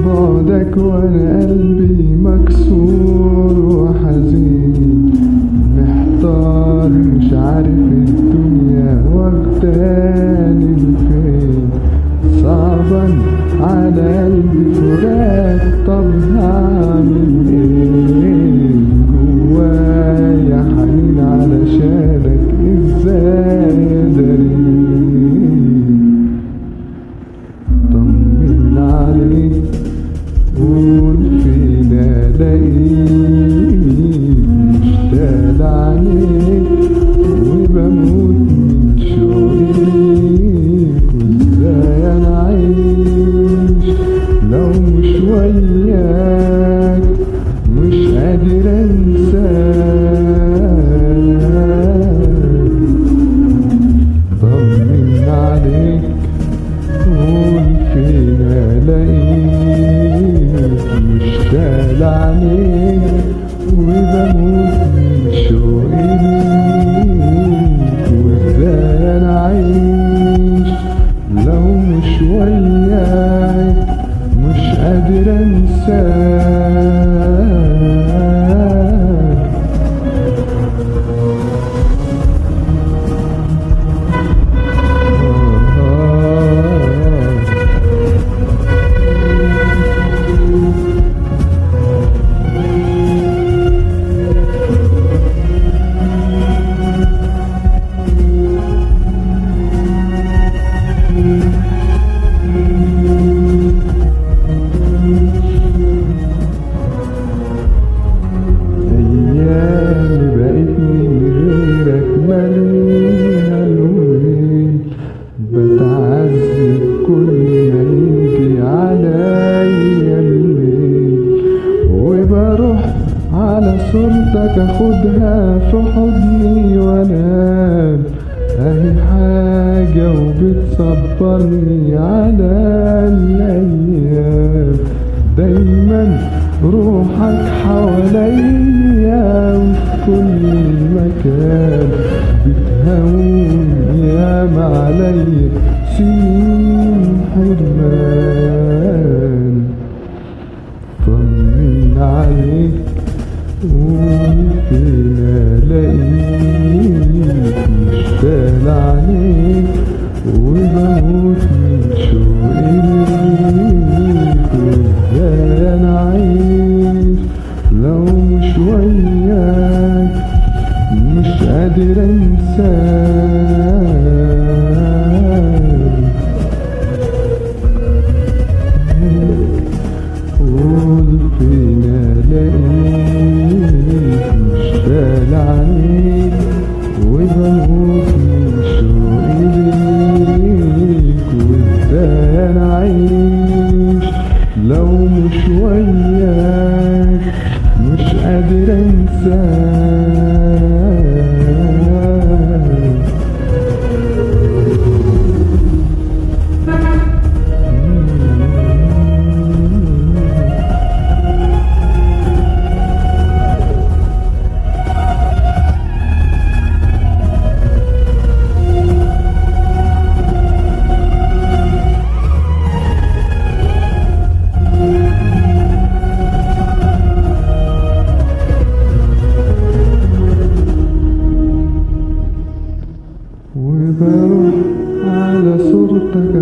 بعدك وانا قلبي مكسور وحزين، محتار مش عارف الدنيا واخداني لفين. صعبا على قلبي فراق، طب هعمل ايه؟ جوايا حنين علشانك، ازاي اداري؟ طمني عليك، قول فين الاقيك، مشتاق عليك وبموت من شوقك. وازاي انا عايش لو مش وياك، مش قادر انساك. طمني عليك، قول فين الاقيك، مشتاق عليك وبموت من شوقي ليك. وازاي انا عايش لو مش وياك، مش قادر انساك. بتعذب كل ما يجي عليا الليل، وبروح على صورتك اخدها في حضني وانام. اهي حاجة وبتصبرني على الايام. دايما روحك حواليا وفي كل مكان، بتهون ياما عليا سنين حرمان. طمني عليك، قول فين الاقيك، مشتاق عليك وبموت من شوقي ليك. وازاي انا عايش لو مش وياك، مش قادر انساك. قول فين الاقيك، مشتاق عليك وبموت من شوقي ليك. وازاي انا عايش لو مش وياك، مش قادر انساك. وبروح على صورتك